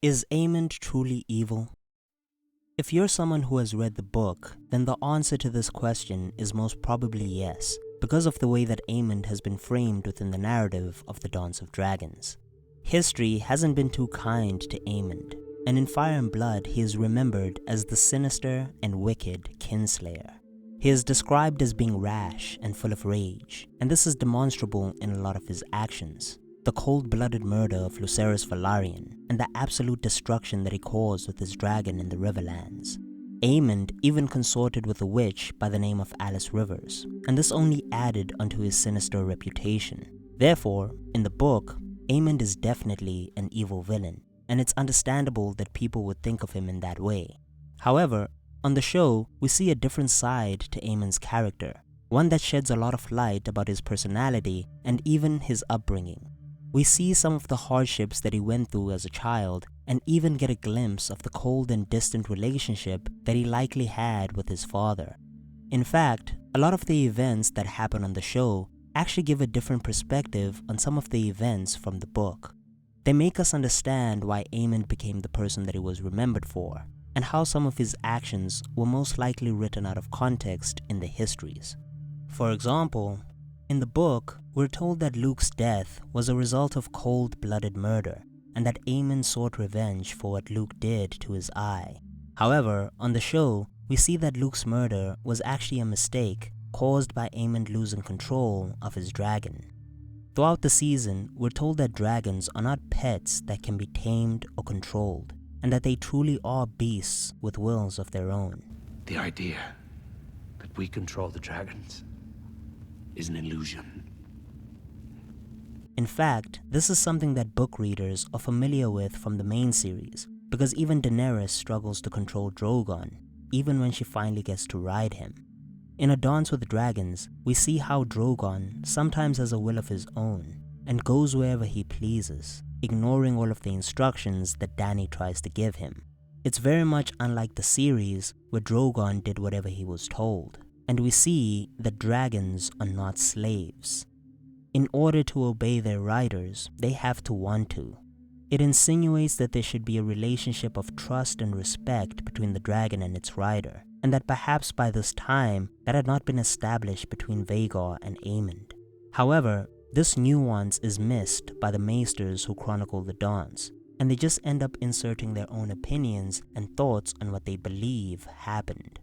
Is Aemond truly evil? If you're someone who has read the book, then the answer to this question is most probably yes, because of the way that Aemond has been framed within the narrative of the Dance of Dragons. History hasn't been too kind to Aemond, and in Fire and Blood he is remembered as the sinister and wicked kinslayer. He is described as being rash and full of rage, and this is demonstrable in a lot of his actions. The cold-blooded murder of Viserys Velaryon, and the absolute destruction that he caused with his dragon in the Riverlands. Aemond even consorted with a witch by the name of Alice Rivers, and this only added unto his sinister reputation. Therefore, in the book, Aemond is definitely an evil villain, and it's understandable that people would think of him in that way. However, on the show, we see a different side to Aemond's character, one that sheds a lot of light about his personality and even his upbringing. We see some of the hardships that he went through as a child and even get a glimpse of the cold and distant relationship that he likely had with his father. In fact, a lot of the events that happen on the show actually give a different perspective on some of the events from the book. They make us understand why Aemond became the person that he was remembered for, and how some of his actions were most likely written out of context in the histories. For example, in the book, we're told that Luke's death was a result of cold-blooded murder, and that Aemond sought revenge for what Luke did to his eye. However, on the show, we see that Luke's murder was actually a mistake caused by Aemond losing control of his dragon. Throughout the season, we're told that dragons are not pets that can be tamed or controlled, and that they truly are beasts with wills of their own. The idea that we control the dragons is an illusion. In fact, this is something that book readers are familiar with from the main series, because even Daenerys struggles to control Drogon, even when she finally gets to ride him. In A Dance with Dragons, we see how Drogon sometimes has a will of his own, and goes wherever he pleases, ignoring all of the instructions that Dany tries to give him. It's very much unlike the series, where Drogon did whatever he was told, and we see that dragons are not slaves. In order to obey their riders, they have to want to. It insinuates that there should be a relationship of trust and respect between the dragon and its rider, and that perhaps by this time, that had not been established between Vhagar and Aemond. However, this nuance is missed by the maesters who chronicle the dance, and they just end up inserting their own opinions and thoughts on what they believe happened.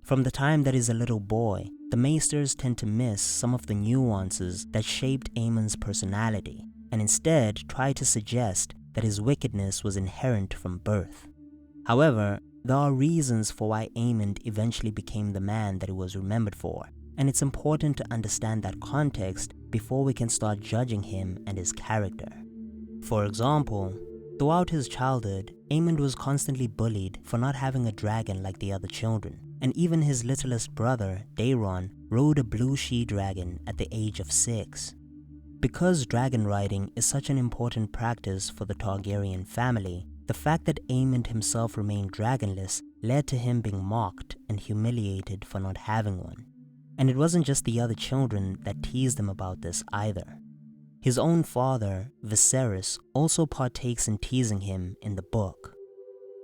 From the time that he's a little boy, the maesters tend to miss some of the nuances that shaped Aemond's personality, and instead try to suggest that his wickedness was inherent from birth. However, there are reasons for why Aemond eventually became the man that he was remembered for, and it's important to understand that context before we can start judging him and his character. For example, throughout his childhood, Aemond was constantly bullied for not having a dragon like the other children, and even his littlest brother, Daeron, rode a blue she-dragon at the age of 6. Because dragon riding is such an important practice for the Targaryen family, the fact that Aemond himself remained dragonless led to him being mocked and humiliated for not having one. And it wasn't just the other children that teased him about this either. His own father, Viserys, also partakes in teasing him in the book.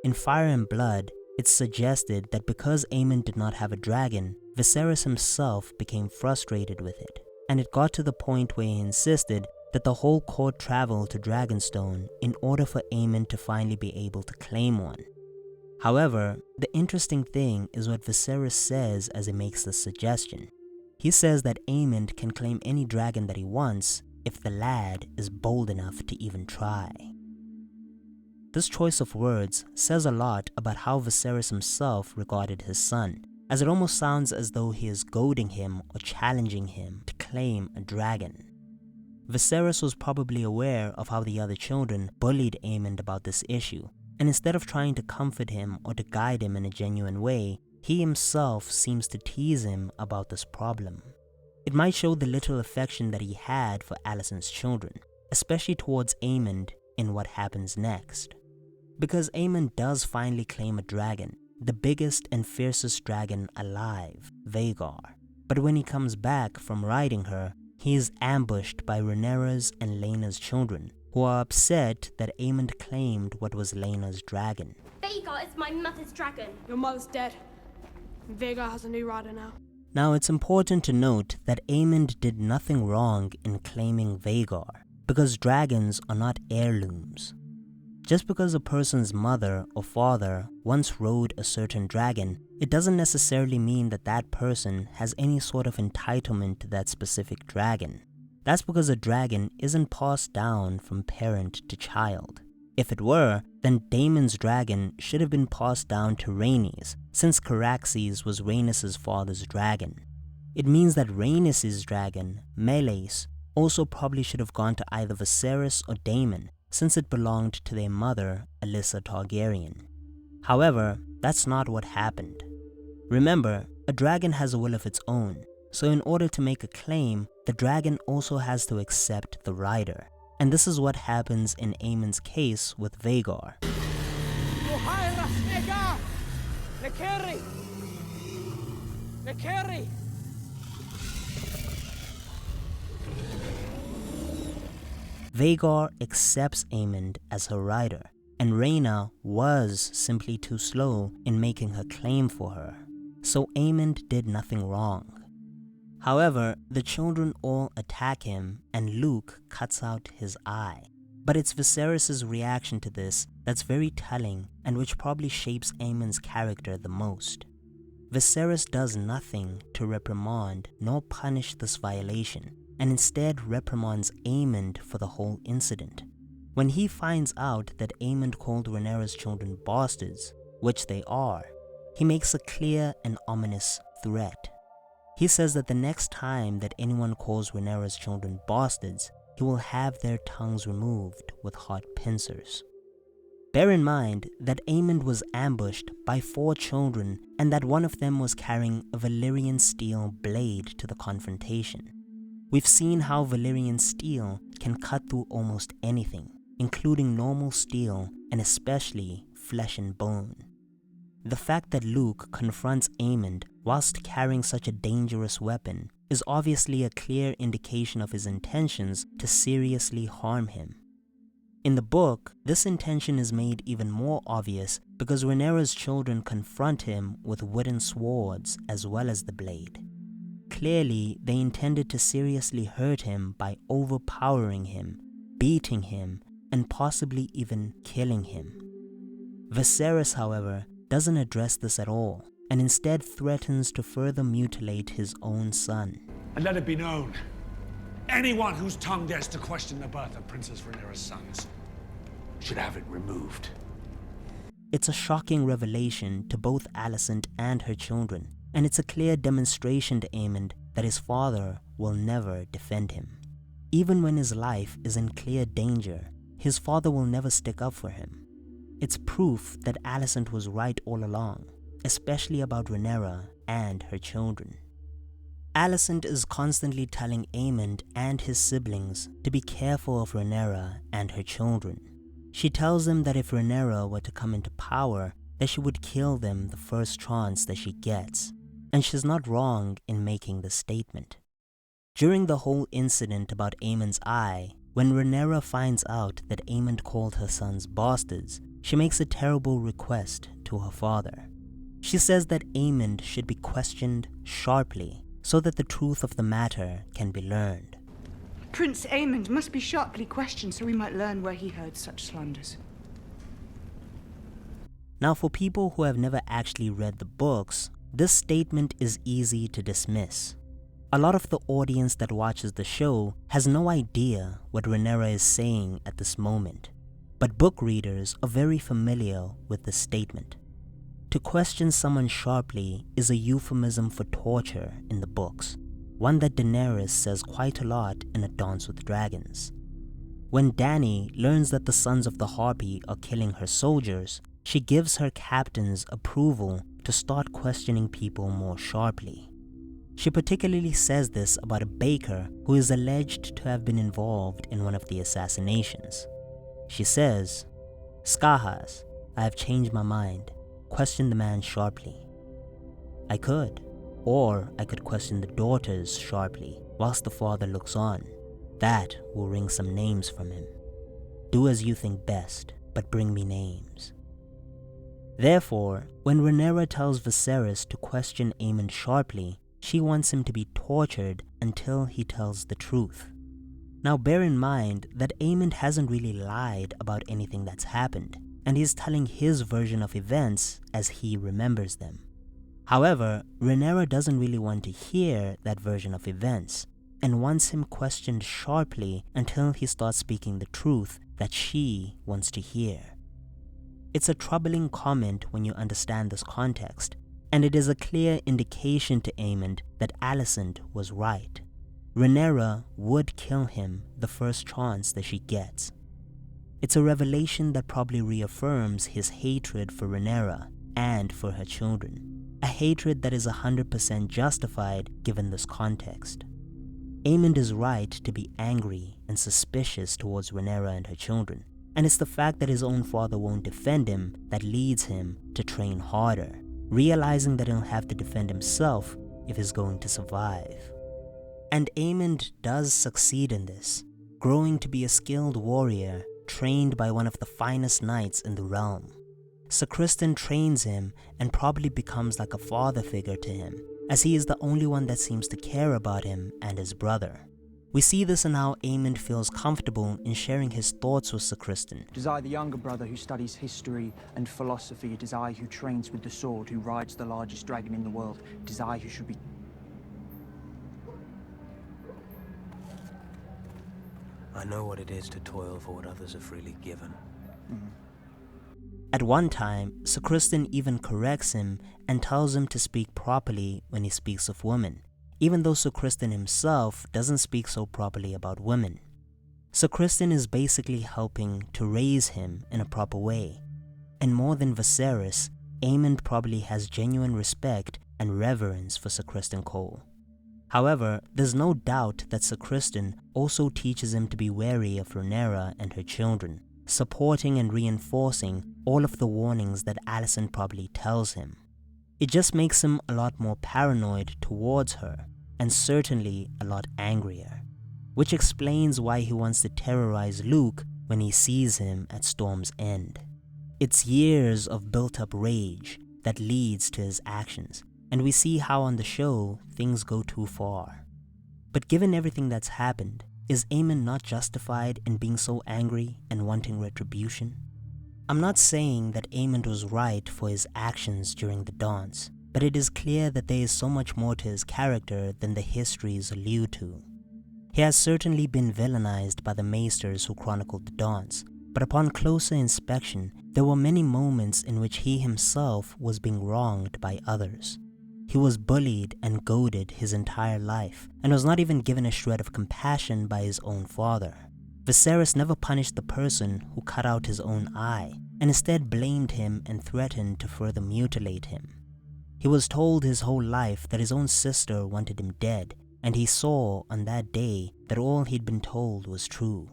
In Fire and Blood, it's suggested that because Aemond did not have a dragon, Viserys himself became frustrated with it, and it got to the point where he insisted that the whole court travel to Dragonstone in order for Aemond to finally be able to claim one. However, the interesting thing is what Viserys says as he makes this suggestion. He says that Aemond can claim any dragon that he wants if the lad is bold enough to even try. This choice of words says a lot about how Viserys himself regarded his son, as it almost sounds as though he is goading him or challenging him to claim a dragon. Viserys was probably aware of how the other children bullied Aemond about this issue, and instead of trying to comfort him or to guide him in a genuine way, he himself seems to tease him about this problem. It might show the little affection that he had for Alicent's children, especially towards Aemond in what happens next. Because Aemond does finally claim a dragon, the biggest and fiercest dragon alive, Vhagar. But when he comes back from riding her, he is ambushed by Rhaenyra's and Laena's children, who are upset that Aemond claimed what was Rhaenyra's dragon. Vhagar is my mother's dragon. Your mother's dead. And Vhagar has a new rider now. Now it's important to note that Aemond did nothing wrong in claiming Vhagar, because dragons are not heirlooms. Just because a person's mother or father once rode a certain dragon, it doesn't necessarily mean that that person has any sort of entitlement to that specific dragon. That's because a dragon isn't passed down from parent to child. If it were, then Daemon's dragon should have been passed down to Rhaenys, since Caraxes was Rhaenys' father's dragon. It means that Rhaenys' dragon, Meleys, also probably should have gone to either Viserys or Daemon, since it belonged to their mother, Alyssa Targaryen. However, that's not what happened. Remember, a dragon has a will of its own, so in order to make a claim, the dragon also has to accept the rider. And this is what happens in Aemond's case with Vhagar. Vhagar accepts Aemond as her rider, and Rhaenyra was simply too slow in making her claim for her, so Aemond did nothing wrong. However, the children all attack him and Luke cuts out his eye. But it's Viserys' reaction to this that's very telling and which probably shapes Aemond's character the most. Viserys does nothing to reprimand nor punish this violation, and instead reprimands Aemond for the whole incident. When he finds out that Aemond called Rhaenyra's children bastards, which they are, he makes a clear and ominous threat. He says that the next time that anyone calls Rhaenyra's children bastards, he will have their tongues removed with hot pincers. Bear in mind that Aemond was ambushed by 4 children and that one of them was carrying a Valyrian steel blade to the confrontation. We've seen how Valyrian steel can cut through almost anything, including normal steel and especially flesh and bone. The fact that Luke confronts Aemond whilst carrying such a dangerous weapon is obviously a clear indication of his intentions to seriously harm him. In the book, this intention is made even more obvious because Rhaenyra's children confront him with wooden swords as well as the blade. Clearly, they intended to seriously hurt him by overpowering him, beating him, and possibly even killing him. Viserys, however, doesn't address this at all, and instead threatens to further mutilate his own son. And let it be known, anyone whose tongue dares to question the birth of Princess Rhaenyra's sons should have it removed. It's a shocking revelation to both Alicent and her children, and it's a clear demonstration to Aemond that his father will never defend him. Even when his life is in clear danger, his father will never stick up for him. It's proof that Alicent was right all along, especially about Rhaenyra and her children. Alicent is constantly telling Aemond and his siblings to be careful of Rhaenyra and her children. She tells them that if Rhaenyra were to come into power, that she would kill them the first chance that she gets, and she's not wrong in making this statement. During the whole incident about Aemond's eye, when Rhaenyra finds out that Aemond called her sons bastards, she makes a terrible request to her father. She says that Aemond should be questioned sharply so that the truth of the matter can be learned. Prince Aemond must be sharply questioned so we might learn where he heard such slanders. Now, for people who have never actually read the books, this statement is easy to dismiss. A lot of the audience that watches the show has no idea what Rhaenyra is saying at this moment, but book readers are very familiar with this statement. To question someone sharply is a euphemism for torture in the books, one that Daenerys says quite a lot in A Dance with Dragons. When Dany learns that the Sons of the Harpy are killing her soldiers, she gives her captains approval to start questioning people more sharply. She particularly says this about a baker who is alleged to have been involved in one of the assassinations. She says, "Skahas, I have changed my mind. Question the man sharply." I could, or I could question the daughters sharply whilst the father looks on. That will wring some names from him. "Do as you think best, but bring me names." Therefore, when Rhaenyra tells Viserys to question Aemond sharply, she wants him to be tortured until he tells the truth. Now bear in mind that Aemond hasn't really lied about anything that's happened, and he's telling his version of events as he remembers them. However, Rhaenyra doesn't really want to hear that version of events, and wants him questioned sharply until he starts speaking the truth that she wants to hear. It's a troubling comment when you understand this context, and it is a clear indication to Aemond that Alicent was right. Rhaenyra would kill him the first chance that she gets. It's a revelation that probably reaffirms his hatred for Rhaenyra and for her children, a hatred that is 100% justified given this context. Aemond is right to be angry and suspicious towards Rhaenyra and her children, and it's the fact that his own father won't defend him that leads him to train harder, realizing that he'll have to defend himself if he's going to survive. And Aemond does succeed in this, growing to be a skilled warrior trained by one of the finest knights in the realm. Sir Criston trains him and probably becomes like a father figure to him, as he is the only one that seems to care about him and his brother. We see this in how Aemond feels comfortable in sharing his thoughts with Sir Criston. It is I, the younger brother, who studies history and philosophy. It is I who trains with the sword, who rides the largest dragon in the world. It is I who should be... I know what it is to toil for what others are freely given. At one time, Sir Criston even corrects him and tells him to speak properly when he speaks of women, even though Sir Criston himself doesn't speak so properly about women. Sir Criston is basically helping to raise him in a proper way, and more than Viserys, Aemond probably has genuine respect and reverence for Sir Criston Cole. However, there's no doubt that Sir Criston also teaches him to be wary of Rhaenyra and her children, supporting and reinforcing all of the warnings that Alicent probably tells him. It just makes him a lot more paranoid towards her, and certainly a lot angrier, which explains why he wants to terrorize Luke when he sees him at Storm's End. It's years of built-up rage that leads to his actions, and we see how on the show things go too far. But given everything that's happened, is Aemond not justified in being so angry and wanting retribution? I'm not saying that Aemond was right for his actions during the dance, but it is clear that there is so much more to his character than the histories allude to. He has certainly been villainized by the maesters who chronicled the dance, but upon closer inspection, there were many moments in which he himself was being wronged by others. He was bullied and goaded his entire life, and was not even given a shred of compassion by his own father. Viserys never punished the person who cut out his own eye, and instead blamed him and threatened to further mutilate him. He was told his whole life that his own sister wanted him dead, and he saw on that day that all he'd been told was true.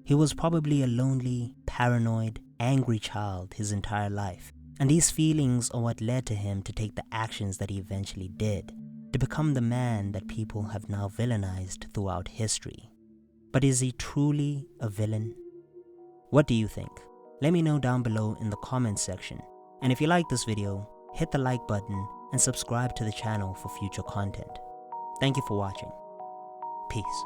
He was probably a lonely, paranoid, angry child his entire life, and these feelings are what led to him to take the actions that he eventually did, to become the man that people have now villainized throughout history. But is he truly a villain? What do you think? Let me know down below in the comments section. And if you like this video, hit the like button and subscribe to the channel for future content. Thank you for watching. Peace.